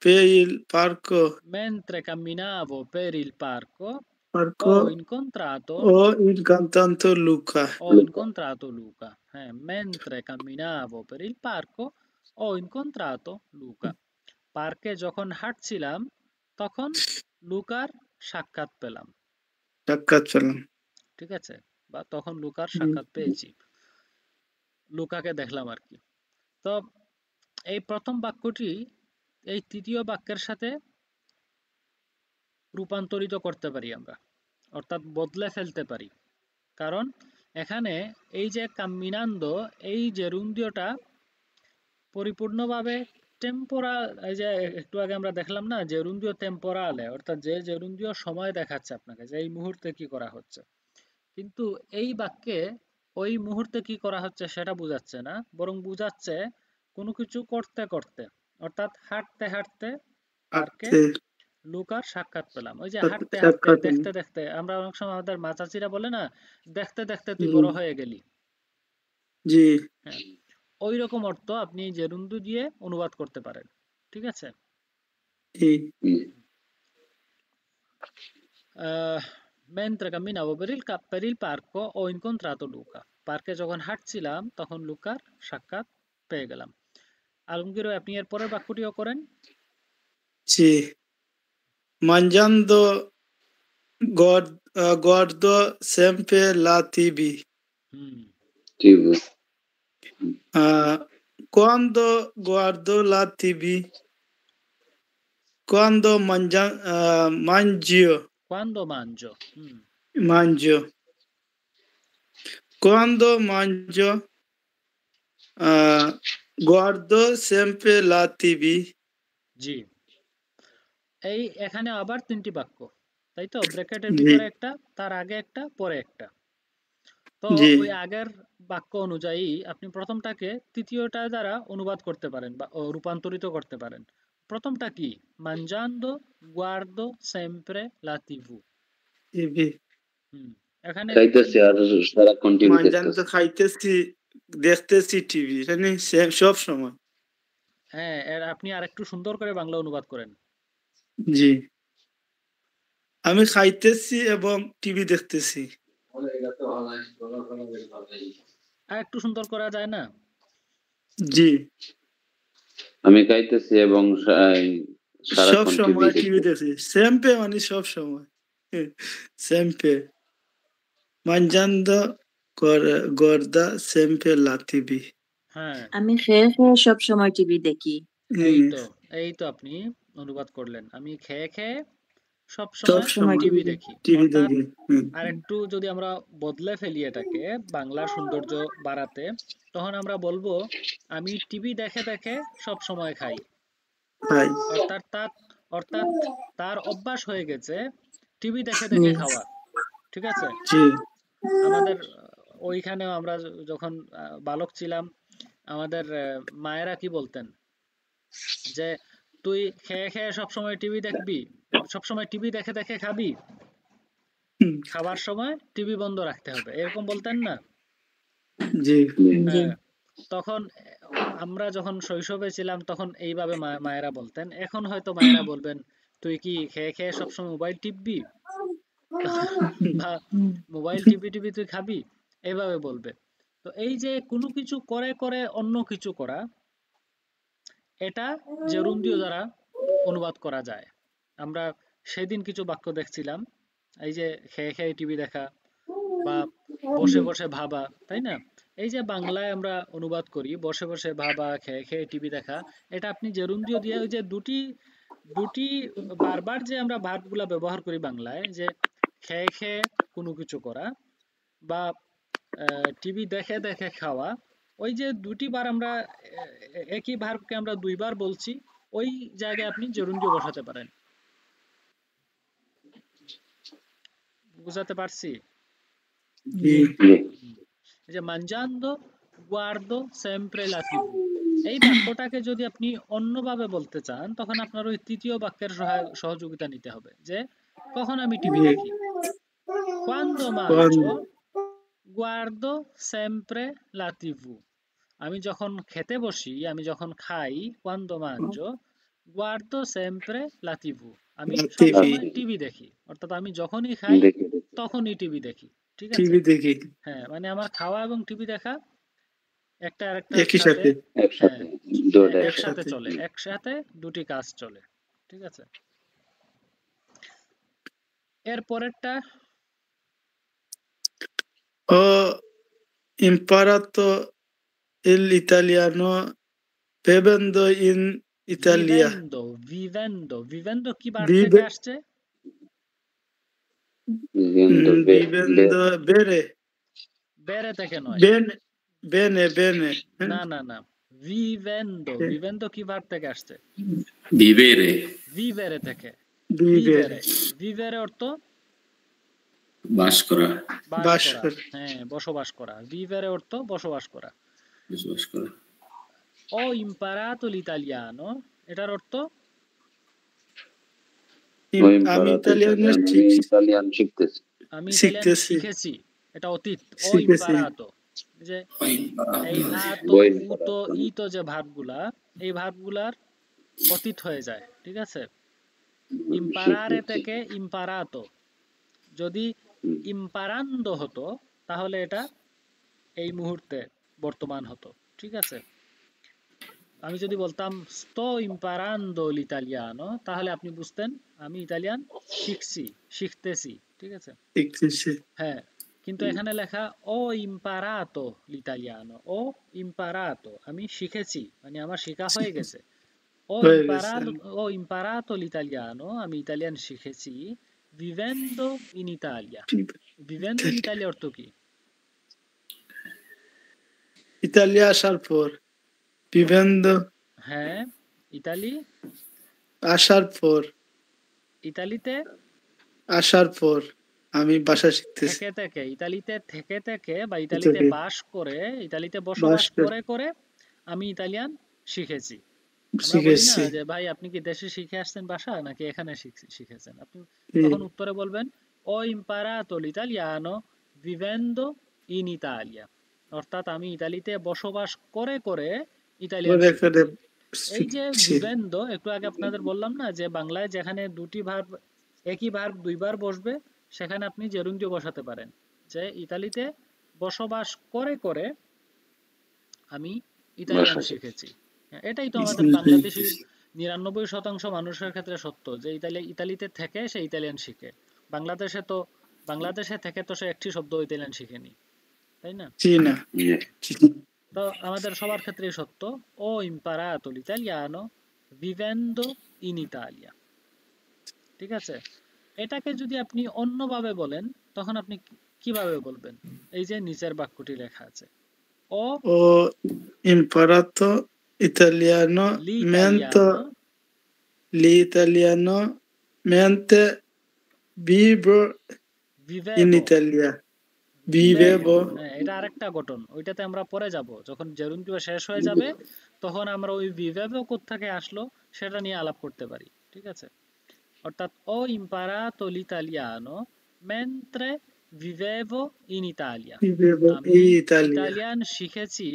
per il parco, Mentre camminavo per il parco parco ho incontrato ho incontrato Luca. Luca. Mentre camminavo per il parco ho incontrato Luca. পার্কে যখন হাঁটছিলাম তখন লুকার সাক্ষাৎ পেলাম। সাক্ষাৎ পেলাম। ঠিক আছে, বা তখন লুকার সাক্ষাৎ পেয়েছি, লুকাকে দেখলাম আর কি। তো এই প্রথম বাক্যটি এই তৃতীয় বাক্যের সাথে রূপান্তরিত করতে পারি আমরা, অর্থাৎ বদলে ফেলতে পারি। কারণ এখানে এই যে কাম্মিনান্দো, এই জেরুন্দিওটা পরিপূর্ণভাবে টেম্পোরাল, এই যে একটু আগে আমরা দেখলাম না জেরুন্দিও টেম্পোরালে, অর্থাৎ যে জেরুন্দিও সময় দেখাচ্ছে আপনাকে যে এই মুহূর্তে কি করা হচ্ছে, কিন্তু এই বাক্যে ওই মুহূর্তে কি করা হচ্ছে সেটা বোঝাচ্ছে না, বরং বোঝাচ্ছে কোনো কিছু করতে করতে, অর্থাৎ হাঁটতে হাঁটতে পার্কে লুকার সাক্ষাৎ পেলাম। ওই যে হাঁটতে হাঁটতে দেখতে দেখতে, আমরা অনেক সময় আমাদের মা চাচিরা বলে না, দেখতে দেখতে তুই বড় হয়ে গেলি। জি, হ্যাঁ, ওই রকম অর্থ আপনি জেরুন্দি দিয়ে অনুবাদ করতে পারেন। ঠিক আছে, mentre camminavo per il parco ho incontrato Luca. পার্কে যখন হাঁটছিলাম তখন লুকার সাক্ষাৎ পেয়ে গেলাম। আলমগীর, আপনি এর পরের বাক্যটিও করেন। জি, mangiando guardo sempre la TV. TV. Quando guardo la TV, quando mangio, Quando mangio. mangio, quando mangio, guardo sempre la TV. জি, এই এখানে আবার তিনটি বাক্য, তাই তো? ব্র্যাকেটের ভিতরে একটা, তার আগে একটা, পরে একটা। তো ওই আগের বাক্য অনুযায়ী আপনি প্রথমটাকে তৃতীয়টা দ্বারা অনুবাদ করতে পারেন বা রূপান্তরিত করতে পারেন। প্রথমটা কি? mangiando guardo sempre la TV. এখানে খাইতেছি আর সারাক্ষণ টিভি mangiando খাইতেছি, দেখতেছি টিভি, মানে সব সময়। হ্যাঁ, এর আপনি আরেকটু সুন্দর করে বাংলা অনুবাদ করেন। জি, আমি খাইতেছি এবং টিভি দেখতেছি। আর একটু সুন্দর করা যায় না? জি, আমি খাইতেছি এবং সব সময় টিভি দেখছি। sempre মানে সব সময়, sempre mangiando guarda sempre la TV. হ্যাঁ, আমি খেয়ে খেয়ে সব সময় টিভি দেখি। এই তো আপনি অনুবাদ করলেন, আমি খেয়ে খেয়ে সব সব সময় সময় টিভি দেখি। টিভি অর্থাৎ দেখি। আর একটু যদি আমরা বদলে ফেলি এটাকে বাংলার সৌন্দর্য বাড়াতে, তখন আমরা বলবো আমি টিভি দেখে দেখে সব সময় খাই। অর্থাৎ তার অভ্যাস হয়ে গেছে টিভি দেখে দেখে খাওয়া। ঠিক আছে, আমাদের ওইখানেও আমরা যখন বালক ছিলাম, আমাদের মায়েরা কি বলতেন যে তুই খেয়ে খেয়ে সবসময় টিভি দেখবি, সবসময় টিভি দেখে দেখে খাবি, খাবার সময় টিভি বন্ধ রাখতে হবে, এরকম বলতেন না? হ্যাঁ, তখন আমরা যখন শৈশবে ছিলাম তখন এইভাবে মায়েরা বলতেন। এখন হয়তো মায়েরা বলবেন তুই কি খেয়ে খেয়ে সবসময় মোবাইল টিপবি বা মোবাইল টিপি টিপি তুই খাবি, এইভাবে বলবে। তো এই যে কোনো কিছু করে করে অন্য কিছু করা, এটা জেরুন্দিও দ্বারা অনুবাদ করা যায়। আমরা সেদিন কিছু বাক্য দেখছিলাম, এই যে খেয়ে খেয়ে টিভি দেখা বা বসে বসে ভাবা, তাই না? এই যে বাংলায় আমরা অনুবাদ করি বসে বসে ভাবা, খেয়ে খেয়ে টিভি দেখা, এটা আপনি জেরুন্দিও দিয়ে ওই যে দুটি বারবার যে আমরা ভার্বগুলা ব্যবহার করি বাংলায়, যে খেয়ে খেয়ে কোনো কিছু করা বা টিভি দেখে দেখে খাওয়া, ওই যে দুটি বার আমরা একই ভার্বকে আমরা দুইবার বলছি, ওই জায়গায় আপনি জেরুন্দিও বসাতে পারেন। বুঝাতে পারছি? এই যে mangiando guardo sempre la TV, এই বাক্যটাকে যদি আপনি অন্যভাবে বলতে চান তখন আপনার ওই তৃতীয় বাক্যের সহযোগিতা নিতে হবে, যে কখন আমি টিভি দেখি, quando mangio guardo sempre la TV, আমি যখন খেতে বসি, আমি যখন খাই, quando mangio guardo sempre la TV, আমি টিভি সবসময় টিভি দেখি, অর্থাৎ আমি যখনই খাই দেখি তখনই টিভি দেখি। ঠিক আছে, টিভি দেখি হ্যাঁ মানে আমার খাওয়া এবং টিভি দেখা একটা আরেকটার একই সাথে, সাথে হ্যাঁ একসাথে দুটো একসাথে একসাথে চলে, একসাথে দুটি কাজ চলে। ঠিক আছে, এর পরেরটা ও imparato l'italiano bevendo in Italia ভিভেন্দো, ভিভেন্দো, ভিভেন্দো কি বার থেকে vive আসছে? viendo vivendo bene বেরে থেকে নয়, bene bene bene না না না, ভিভেন্দো, Eh, ভিভেন্দো কি বার থেকে আসছে? vivere, ভিভেরে থেকে, vivere ভিভেরে, ভিভেরে অর্থ বাস করা, বাস বাস করা, করে। হ্যাঁ বসবাস করা, ভিভেরে অর্থ বসবাস করা। বসবাস করা। ও ইম্পারাতো l'italiano, এটার অর্থ Ho আমি imparato ইতালিয়ানো italiano, ইতালিয়ান শিখতেছি। আমি ইতালিয়ান শিখতেছি শিখেছি, এটা অতীত। ও শিখেছি ইম্পারাতো, যে Ho এই imparato. আ তো Ho উ imparato. তো ই তো যে ভার্বগুলা, এই ভার্বগুলার অতীত হয়ে যায়। ঠিক আছে, ইম্পারারে শিখতেছি। থেকে ইম্পারাতো, যদি হুম, ইম্পারান্দো হতো তাহলে এটা এই মুহূর্তে বর্তমান হতো। ঠিক আছে, আমি যদি বলতাম sto imparando l'italiano, তাহলে আপনি বুঝতেন আমি ইতালিয়ান শিখছি, শিখতেছি। ঠিক আছে, শিখতেছি হ্যাঁ কিন্তু এখানে লেখা ও imparato l'italiano, ও imparato, আমি শিখেছি মানে আমার শেখা হয়ে গেছে। ও হয়ে গেছে imparato, ও imparato l'italiano, আমি ইতালিয়ান শিখেছি vivendo in Italia। vivendo in Italia অর্থ কি? ইতালিয়া আসার পর vivendo হ্যাঁ, ইতালি, আসার পর ইতালিতে আসার পর আমি ভাষা শিখতেছি থেকে থেকে, ইতালিতে থেকে থেকে বা ইতালিতে থেকে বাস করে, ইতালিতে বাস বসবাস করে করে করে আমি ইতালিয়ান শিখেছি। আমরা বলি না শিখেছি যে ভাই আপনি কি দেশে শিখে আসছেন ভাষা নাকি এখানে শিখেছেন, আপনি জি, তখন উত্তরে বলবেন ও imparato l'italiano vivendo in Italia, অর্থাৎ আমি ইতালিতে বসবাস করে করে ইতালিয়ান করে করে শিখেছি। এই যে শিখছি ভিভেন্দো, একটু আগে আপনাদের বললাম না যে বাংলায় যেখানে দুটি ভার্ব, একই ভার্ব দুইবার বসবে সেখানে আপনি জেরুন্ডিও বসাতে পারেন, যে ইতালিতে বসবাস করে করে আমি ইতালিয়ান ভাষা শিখেছি। এটাই তো আমাদের বাংলাদেশি 99% মানুষের ক্ষেত্রে সত্য, যে ইতালিতে থেকে সে ইতালিয়ান শিখে। বাংলাদেশে তো, বাংলাদেশে থেকে তো সে একটি শব্দ ইতালিয়ান শিখেনি, তাই না? চীনা ইয়ে, তো আমাদের সবার ক্ষেত্রেই সত্য, ও imparato l'italiano vivendo in Italia। ঠিক আছে, এটাকে যদি আপনি অন্যভাবে বলেন তখন আপনি কিভাবে বলবেন? এই যে নিচের বাক্যটি লেখা আছে, ও ho imparato italiano mentre l'italiano l'italiano mentre vivo in vivevo, Italia vivevo, vivevo হ্যাঁ এটা আরেকটা গঠন, ওইটাতে আমরা পরে যাব, যখন জেরুন্ডিও শেষ হয়ে যাবে তখন আমরা ওই vivevo কোত্থেকে আসলো সেটা নিয়ে আলাপ করতে পারি। ঠিক আছে, অর্থাৎ ho imparato l'italiano mentre vivevo in Italia, vivevo আমি in Italia ইতালিয়ান শিখেছি,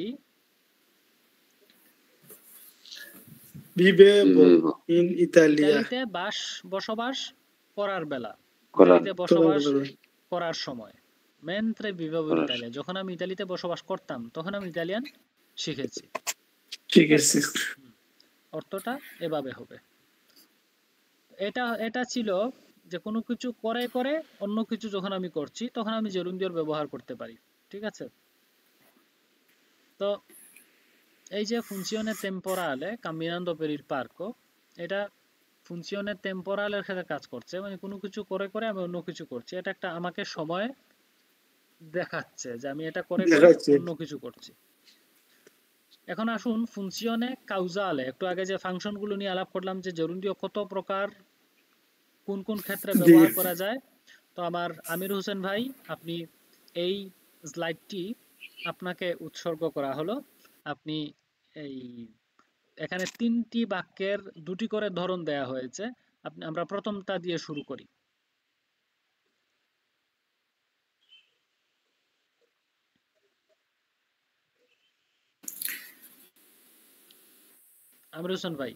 vivevo vivevo in Italia ইতালিতে বসবাস করার বেলা, করা ইতালিতে বসবাস করার করার সময়, mentre vivevo in করার Italia, যখন আমি ইতালিতে বসবাস করতাম তখন আমি ইতালিয়ান শিখেছি। ঠিক ঠিক আছে আছে, অর্থটা এভাবে হবে। এটা ছিল যে কোনো কিছু করে করে অন্য কিছু যখন আমি করছি তখন আমি জেরুন্ডিওর ব্যবহার করতে পারি। ঠিক আছে, তো এই যে funzione temporale camminando per il parco, এটা funzione temporale এর সাথে কাজ করছে, মানে কোনো কিছু করে করে আমি অন্য কিছু করছি, এটা একটা আমাকে সময় দেখাচ্ছে যে আমি এটা করে করে দেখাচ্ছে অন্য কিছু করছি। এখন আসুন funzione causale, একটু আগে যে ফাংশন গুলো নিয়ে আলাপ করলাম যে জেরুন্ডিও কত প্রকার, কোন কোন ক্ষেত্রে জি ব্যবহার করা যায়, তো আমার আমির হোসেন ভাই আপনি এই স্লাইডটি আপনাকে উৎসর্গ করা হলো, আপনি এই এখানে 3টি বাক্যের 2টি করে ধরন দেয়া হয়েছে, আমরা প্রথমটা দিয়ে শুরু করি। আমির হোসেন ভাই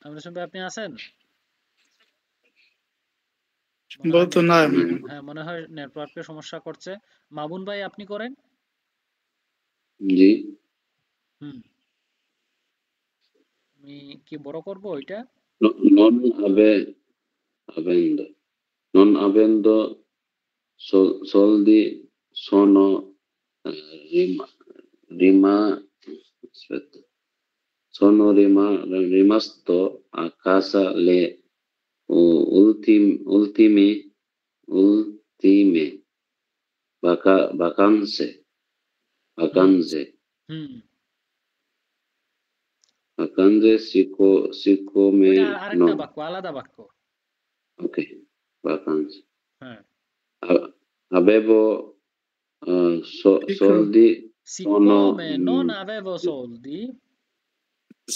আমরা শুনবে আপনি আছেন? বলতো না হ্যাঁ, মনে হয় নেটওয়ার্কের সমস্যা করছে। মামুন ভাই আপনি করেন? জি। আমি কি বড় করব ওইটা? Non avendo. Non avendo soldi sono aspetta. Sono rimasto a casa le ultime vacanze. Vacanze siccome ওইটা আরেকটা no. বাক্য, আলাদা বাক্য। Ok, vacanze. হ্যাঁ। Avevo soldi. Siccome non avevo soldi.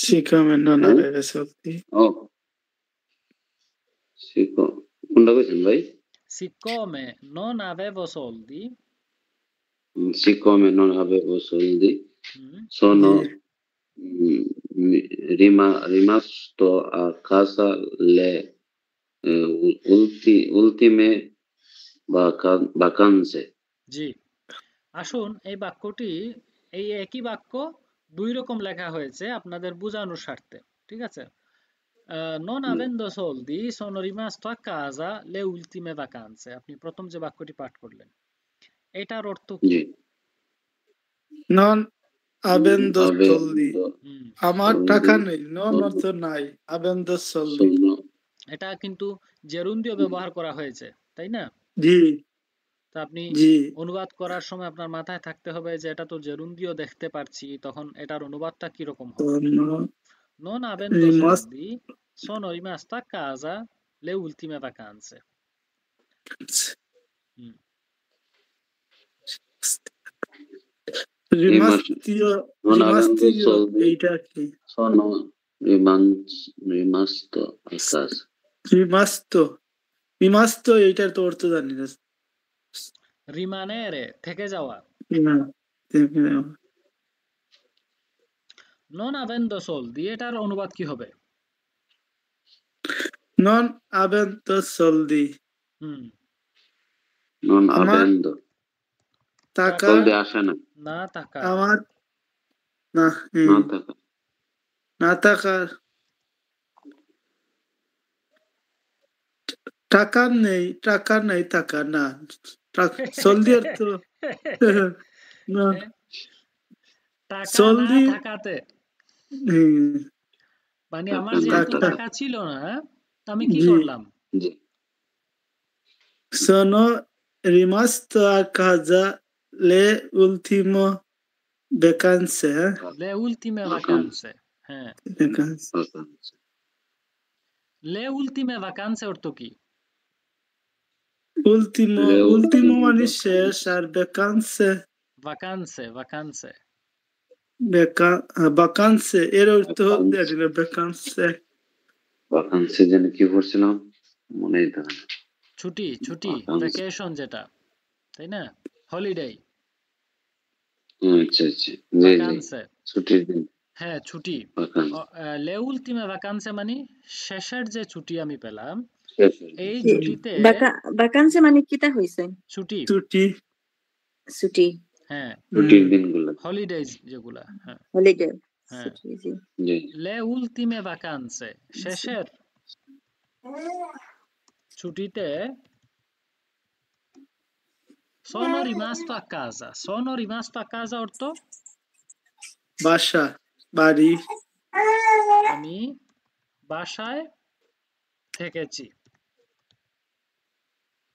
Siccome non avevo soldi. Oh. কোনটা কইছেন ভাই? Siccome non avevo soldi. Siccome non avevo soldi, sono rimasto a casa le ultime vacanze. জি, আসুন এই বাক্যটি, এই একই বাক্য দুই রকম লেখা হয়েছে আপনাদের বোঝানোর স্বার্থে, ঠিক আছে? Non avendo soldi sono rimasto a casa le ultime vacanze। আপনি প্রথম যে বাক্যটি পাঠ করলেন, এটার অর্থ কি? Non avendo soldi, আমার টাকা নেই। Non অর্থ নাই, avendo soldi। এটা কিন্তু জেরুন্ডিও ব্যবহার করা হয়েছে, তাই না? জি। তা আপনি অনুবাদ করার সময় আপনার মাথায় থাকতে হবে যে এটা তো জেরুন্ডিও দেখতে পারছি, তখন এটার অনুবাদটা কি রকম হবে? Non avendo soldi sono rimasto a casa le ultime vacanze. এইটা কি? Sono rimasto a casa. Rimasto এইটার তো অর্থ জানি না। Rimanere, থেকে যাওয়া। Non avendo soldi, এটার অনুবাদ কি হবে? Non avendo soldi. Non avendo. টাকা soldi আসে না। না টাকা। আমার না টাকা। টাকা নেই, টাকা নেই, টাকা না। soldi অর্থ টাকা না থাকাতে। মানে আমার যেহেতু টাকা ছিল না, আমি কি করলাম? Sono rimasto a casa le ultime vacanze. Le ultime vacanze. হ্যাঁ। Le ultime vacanze অর্থ কি? Ultimo মানে শেষ, আর vacanze vacanze এর অর্থ জানি না। vacanze যেন কি পড়ছিলাম মনেই থাকে না। ছুটি, ভ্যাকেশন যেটা, তাই না? হলিডে। আচ্ছা আচ্ছা, জি জি, ছুটির দিন। হ্যাঁ, ছুটি। Le ultime vacanze মানে শেষের যে ছুটি আমি পেলাম, এই ছুটিতে। vacanze মানে কিটা হইছে? ছুটি। হ্যাঁ, ছুটির দিনগুলো, হলিডেজ যেগুলা। হ্যাঁ, হলিডে। হ্যাঁ, le ultime vacanze, শেষের ছুটিতে sono rimasto a casa. Sono rimasto a casa অর্থ বাসা, বাড়ি। আমি বাসায় থেকেছি,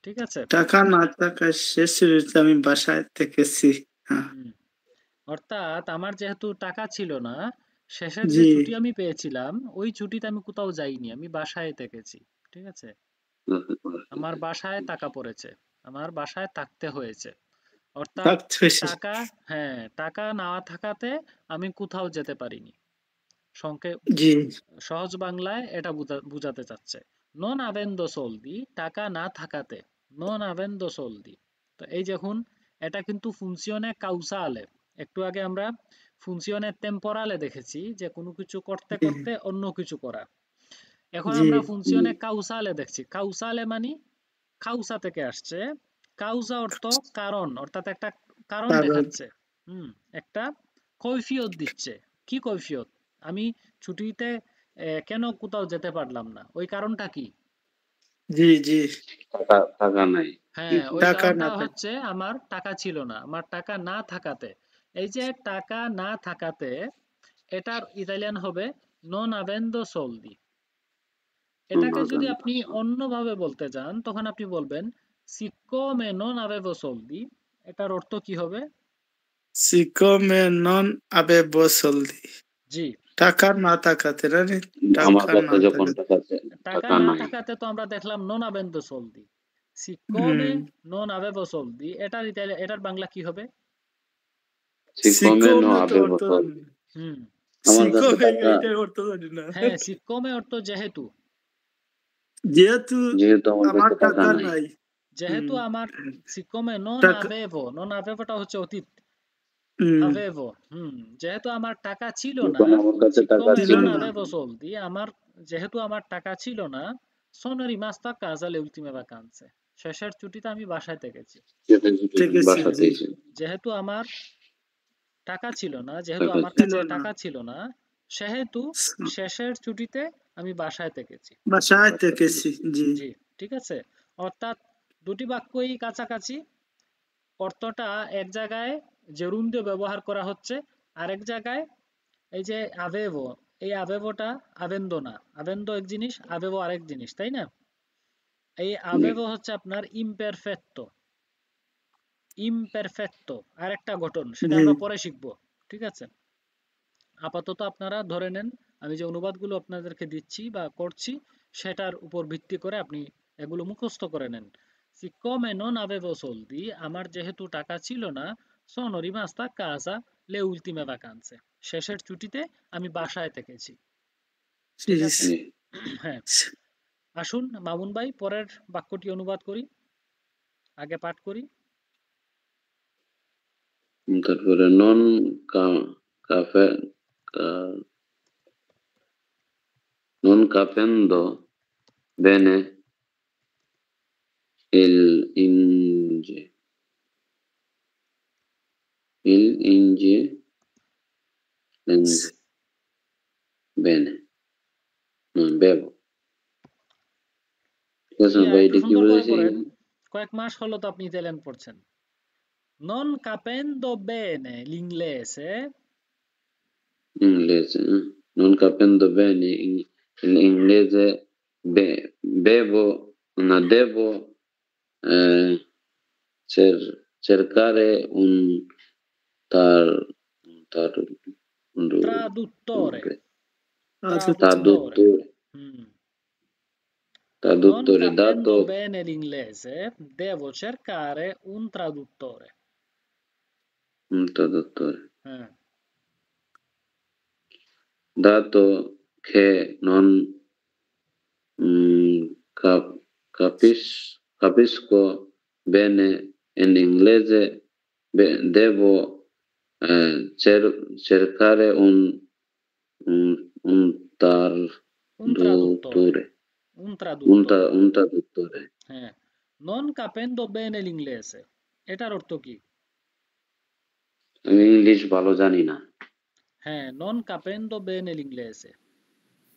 ঠিক আছে? টাকা না থাকা শেষ হয়েছে, আমি বাসায় থেকেছি। অর্থাৎ আমার যেহেতু টাকা ছিল না, শেষের যে ছুটি আমি পেয়েছিলাম, ওই ছুটিতে আমি কোথাও যাইনি, আমি বাসায় থেকেছি, ঠিক আছে? আমার বাসায় টাকা পড়েছে, আমার বাসায় থাকতে হয়েছে। অর্থাৎ টাকা, হ্যাঁ, টাকা না থাকাতে আমি কোথাও যেতে পারিনি। সহজ বাংলায় এটা বুঝাতে চাচ্ছে। Non avendo soldi, টাকা না থাকাতে। Non avendo soldi। তো এই দেখুন, এটা কিন্তু ফুনসিয়নে কাউসালে। একটু আগে আমরা ফুনসিয়নে টেম্পোরালে দেখেছি যে কোনো কিছু করতে জি করতে অন্য কিছু করা। এখন জি আমরা ফুনসিয়নে কাউসালে দেখছি। কাউসালে মানে কাউসা থেকে আসছে। কাউসা অর্থ কারণ, অর্থাৎ একটা কারণ কারণ দেখাচ্ছে। একটা কৈফিয়ত দিচ্ছে। কি কৈফিয়ত? আমি ছুটিতে কেন কোথাও যেতে পারলাম না? ওই কারণটা কি? জি জি টাকা নাই। হ্যাঁ, ওই টাকা কারণটা না থাকে হচ্ছে আমার টাকা ছিল না। আমার টাকা না থাকাতে। এই যে টাকা না থাকাতে, এটার ইতালিয়ান হবে non avendo soldi। এটাকে যদি আপনি অন্যভাবে বলতে যান, তখন আপনি বলবেন siccome non avevo soldi। এটার অর্থ কি হবে? siccome non avevo soldi জি, টাকা না থাকাতে না রে? আমার টাকা কাছে না যখন থাকাতে টাকা টাকা না নাই। থাকাতে তো আমরা দেখলাম non avendo soldi। siccome হুম non avevo soldi, এটার বাংলা কি হবে? Siccome no siccome তো avevo অর্থ জানি soldi, না হুম আমার কাছে siccome টাকা, এইটার অর্থ জানি না হ্যাঁ, siccome অর্থ যেহেতু। যেহেতু যেহেতু আমার আমার কাছে টাকা টাকা নাই। নাই যেহেতু আমার siccome non টাকা avevo, non avevoটা হচ্ছে অতীত। হুম avevo, যেহেতু আমার টাকা ছিল না, যখন আমার কাছে টাকা siccome ছিল non ছিল না না, avevo soldi, যেহেতু আমার টাকা ছিল না, sono rimasto a casa le ultime vacanze। শেষের ছুটিতে আমি বাসায় থেকেছি। সেটা যদি থেকেছি জি বাসাতেই ছিল। যেহেতু আমার টাকা ছিল না, যেহেতু টাকা আমার ছিল। ছিল কাছে না টাকা ছিল না, সেহেতু শেষের ছুটিতে আমি বাসায় থেকেছি। বাসায় থেকেছি জি জি, ঠিক আছে। অর্থাৎ দুটি বাক্যই কাছাকাছি। অর্থটা এক জায়গায় জেরুন্দিও ব্যবহার করা হচ্ছে, আরেক জায়গায় এই যে আভেভো, এই আভেভোটা আভেন্দো না। আভেন্দো এক জিনিস, আভেভো আরেক জিনিস, তাই না? এই আভেভো হচ্ছে আপনার ইমপারফেক্টো। ইমপারফেক্টো আরেকটা গঠন, সেটা জি আমরা পরে শিখবো। ঠিক আছে, আপাতত আপনারা ধরে নেন আমি যে অনুবাদগুলো আপনাদেরকে দিচ্ছি বা করছি, সেটার উপর ভিত্তি করে আপনি এগুলো মুখস্থ করে নেন। siccome non avevo soldi, আমার যেহেতু টাকা ছিল না, sono rimasta a casa le ultime vacanze। শেষের ছুটিতে আমি বাসায় থেকেছি। জি ঠিক আছে? জি। হ্যাঁ, আসুন মামুন ভাই পরের বাক্যটি অনুবাদ করি, আগে পাঠ করি। তারপরে নন cafe non capendo bene il inge il inglese bene non bevo। ঠিক আছে জি, ভাই, একটু এটা কি সুন্দর করে বুঝেছি? পড়েন। কয়েক মাস হলো তো আপনি ইতালিয়ান পড়ছেন। Non capendo bene l'inglese, Inglese, non capendo bene l'inglese, bevo, non devo eh, cercare tar, tar, traduttore, আচ্ছা traduttore. traduttore, Mm. Non traduttore capendo dato, bene l'inglese, devo cercare un traduttore. un traduttore, Eh, dato che non mm, capisco bene in inglese, devo cercare un un traduttore. traduttore, Un traduttore. un traduttore। Non capendo bene l'inglese, এটার অর্থ কি? আমি English ভালো জানি না। হ্যাঁ, non capendo bene l'inglese,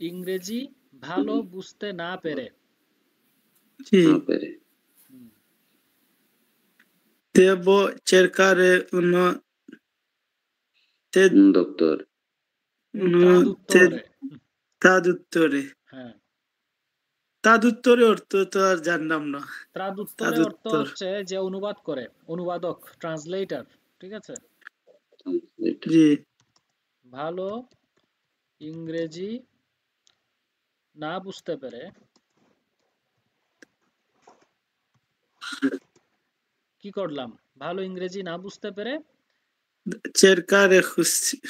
ইংরেজি ভালো বুঝতে না পেরে। জি না পেরে। হুম, devo cercare uno un dottore, un uno traduttore। traduttore হ্যাঁ, traduttore অর্থ তো আর জানলাম না ট্রাদুত্তরে অর্থ traduttore হচ্ছে যে অনুবাদ করে, অনুবাদক, ট্রান্সলেটর। ঠিক আছে, translator, জি ভালো ইংরেজি না বুঝতে পেরে কি করলাম? ভালো ইংরেজি না বুঝতে পেরে cercare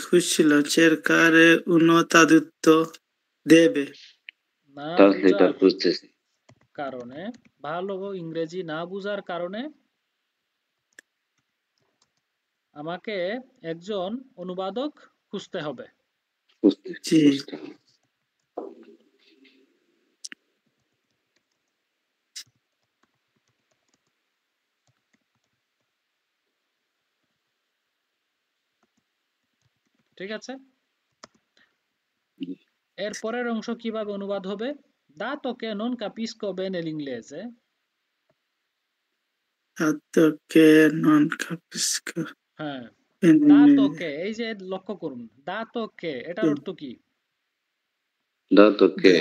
খুঁজছিল cercare uno traduttore deve না translator বুঝার খুঁজতেছি। কারণে, ভালো ইংরেজি না বুঝার কারণে আমাকে একজন অনুবাদক খুঁজতে হবে। জি। ঠিক আছে, এর পরের অংশ কিভাবে অনুবাদ হবে? dato che non capisco bene l'inglese, Dato che non capisco হ্যাঁ, bene dato che, এই যে লক্ষ্য করুন, dato che এটার অর্থ কি? dato che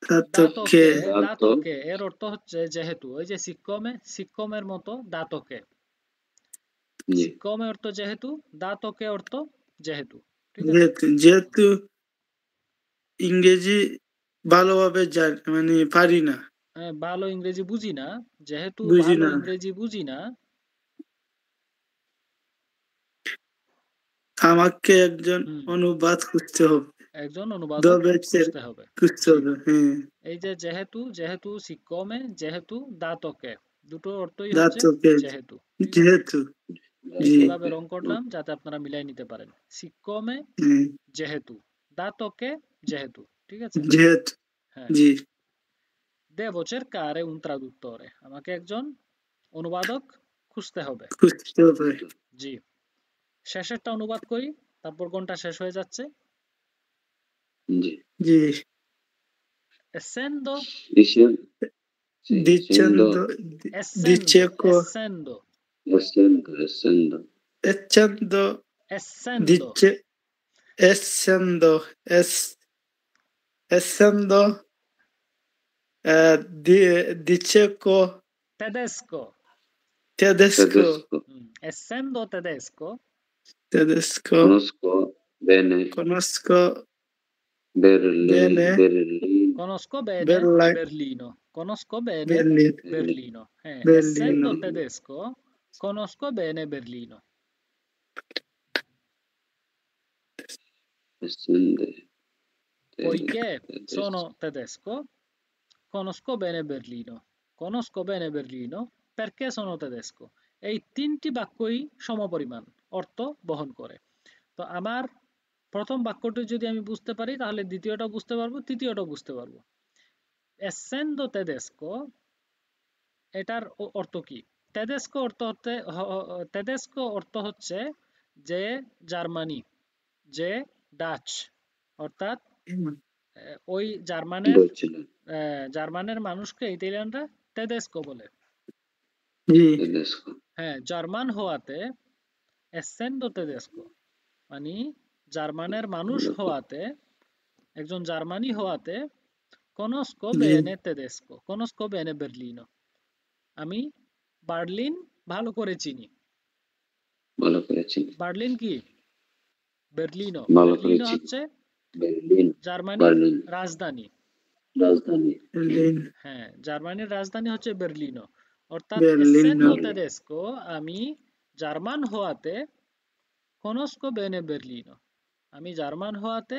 dato dato che che, dato dato che এর অর্থ হচ্ছে যেহেতু, ওই যে সিক্কমের মতো dato che, জি সিক্কমে অর্থ যেহেতু, dato che অর্থ যেহেতু। ঠিক আছে, যেহেতু ইংরেজি ভালোভাবে মানে পারি না, ভালো ইংরেজি বুঝি না, যেহেতু বুঝি ভালো না, ইংরেজি বুঝি না, আমাকে একজন হুম, অনুবাদ খুঁজতে হবে, একজন অনুবাদক খুঁজতে হবে। খুঁজতে জি, হবে। হ্যাঁ, এই যে যেহেতু সিক্কমে যেহেতু dato che দুটো অর্থই হচ্ছে dato che যেহেতু। যেহেতু। জি, কিভাবে রং করলাম যাতে আপনারা মিলাই নিতে পারেন। সিক্কমে হ্যাঁ, যেহেতু, dato che যেহেতু। ঠিক আছে, যেহেতু। হ্যাঁ। জি, devo cercare un traduttore, আমাকে একজন অনুবাদক খুঁজতে হবে। খুঁজতে হবে। জি, শেষেরটা অনুবাদ করি, তারপর কোনটা শেষ হয়ে যাচ্ছে? জি জি, essendo dicendo sì dicendo dice essendo essendo essendo essendo dice essendo essendo dice tedesco, tedesco essendo tedesco, conosco bene conosco Berlino bene conosco bene Berlino Berlino, conosco bene Berlino Berlino, essendo Berlino tedesco, conosco bene Berlino. essendo Poiché tedesco sono tedesco, conosco bene Berlino. Conosco bene Berlino perché sono tedesco. এই তিনটি বাক্যই সমপরিমাণ অর্থ বহন করে। তো আমার প্রথম বাক্যটি যদি আমি বুঝতে পারি, তাহলে দ্বিতীয়টা বুঝতে পারবো, তৃতীয়টা বুঝতে পারবো। essendo tedesco, এটার অর্থ কি? তেদেস্কো অর্থ হচ্ছে যে জার্মানি, যে ডাচ, অর্থাৎ ওই Deutschland জার্মানের মানুষকে ইতালিয়ানরা তেদেস্কো বলে। জি tedesco হ্যাঁ, জার্মান হওয়াতে essendo tedesco মানে জার্মানের মানুষ হওয়াতে, একজন জার্মানি হওয়াতে conosco জি bene tedesco, conosco bene Berlino, আমি বার্লিন ভালো করে চিনি। ভালো করেছি বার্লিন কি? বের্লিনো। ভালো বের্লিনো করেছি হচ্ছে Berlin জার্মানির Berlin রাজধানী। রাজধানী Berlin হ্যাঁ, জার্মানির রাজধানী হচ্ছে বের্লিনো। অর্থাৎ Berlino essendo tedesco, আমি জার্মান হওয়াতে conosco bene Berlino, আমি জার্মান হওয়াতে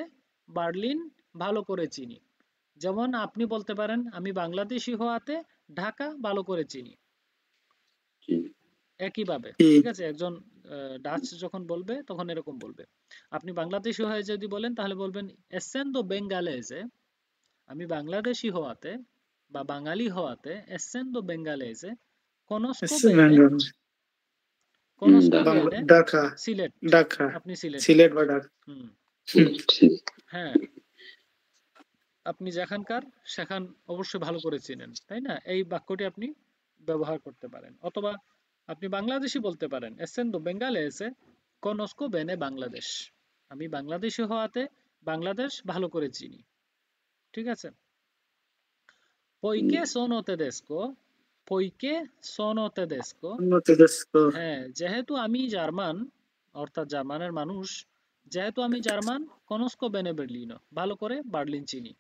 বার্লিন ভালো করে চিনি। যেমন আপনি বলতে পারেন আমি বাংলাদেশি হওয়াতে ঢাকা ভালো করে চিনি। একইভাবে, জি ঠিক আছে, একজন ডাচ যখন বলবে তখন এরকম বলবে। আপনি বাংলাদেশি হয়ে যদি বলেন তাহলে বলবেন essendo bengalese, আমি বাংলাদেশি হওয়াতে বা বাঙালি হওয়াতে essendo bengalese, conosco bene Dhaka Sylhet, Dhaka আপনি সিলেটি। সিলেট বা ঢাকা হুম, ঠিক হ্যাঁ, আপনি যেখানকার সেখান অবশ্যই ভালো করে চিনেন, তাই না? এই বাক্যটি আপনি ব্যবহার করতে পারেন। অথবা আপনি বাংলাদেশি বলতে পারেন essendo bengalese, conosco bene Bangladesh, আমি বাংলাদেশি হওয়াতে বাংলাদেশ ভালো করে চিনি। ঠিক আছে, poiché sono tedesco, poiché sono tedesco, tedesco হ্যাঁ, যেহেতু আমি জার্মান, অর্থাৎ জার্মানের মানুষ, যেহেতু আমি জার্মান, conosco bene Berlino, ভালো করে বার্লিন চিনি।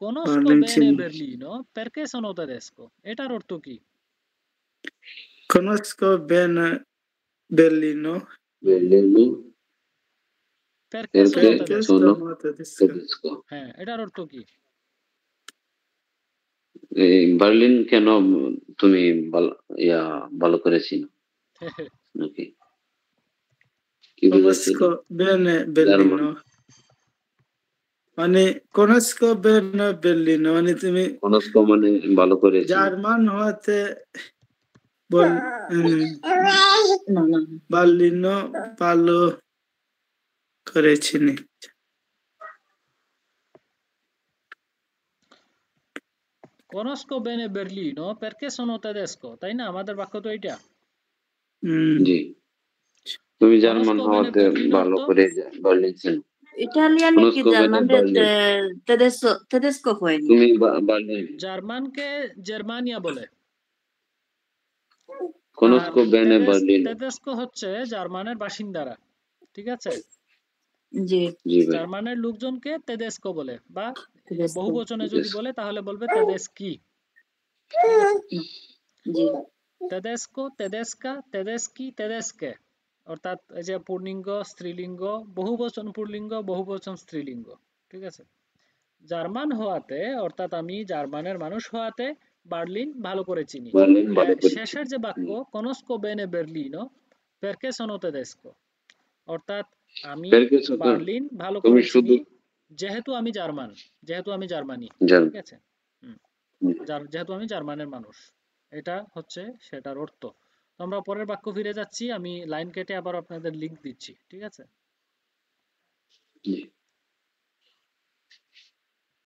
conosco bene Berlino Berlino perché sono tedesco, এটার অর্থ কি? conosco bene Berlino Berlino perché sono perché tedesco, sono tedesco tedesco হ্যাঁ, এটার অর্থ কি? বার্লিন কেন তুমি ভালো করে চিনো নাকি কি বুঝাইছিল? কোনস্কো বেনে বের্লিনো মানে কোনস্কো বেনে বের্লিনো মানে তুমি কোনস্কো মানে ভালো করে চিনি। জার্মান হওয়াতে বল না না বার্লিনো ভালো করে চিনি। Conosco bene Berlino perché sono tedesco, তাই না? আমাদের বাক্য তো এইটা। জি, তুমি জার্মান Conosco bene হওয়াতে Berlino ভালো অর্থ করে বার্লিন চিনো। ইটালিয়ানে কি কোনস্কো বেনে জার্মানদের বার্লিন, তেদেস্কো হয়নি তুমি বার্লিন। জার্মানকে জার্মানিয়া বলে। আর কোনস্কো বেনে বার্লিন। তেদেস্কো হচ্ছে জার্মানের বাসিন্দারা, ঠিক আছে? জি জি ভাই। জার্মানের লোকজনকে তেদেস্কো বলে, বা তেদেস্কো বহুবচনে যদি বলে তাহলে বলবে তেদেস্কি। জি তেদেস্কো, তেদেস্কা, তেদেস্কি, তেদেস্কে, অর্থাৎ এই যে পুল্লিঙ্গ স্ত্রীলিঙ্গ, বহুবচন পুল্লিঙ্গ, বহুবচন স্ত্রীলিঙ্গ, ঠিক আছে? জার্মান হওয়াতে, অর্থাৎ আমি জার্মানের মানুষ হওয়াতে বার্লিন ভালো করে চিনি। বার্লিন ভালো করে শেষের যে বাক্য কোনস্কো বেনে বের্লিনো পেরকে সোনো তেদেস্কো, অর্থাৎ আমি পেরকে সোনো, বার্লিন ভালো তুমি করে শুধু চিনি যেহেতু আমি জার্মান, যেহেতু আমি জার্মানি, জার্মান। ঠিক আছে? যেহেতু আমি জার্মানের মানুষ, এটা হচ্ছে সেটার অর্থ। তো আমরা পরের বাক্য ফিরে যাচ্ছি, আমি লাইন কেটে আবার আপনাদের লিংক দিচ্ছি, ঠিক আছে? জি।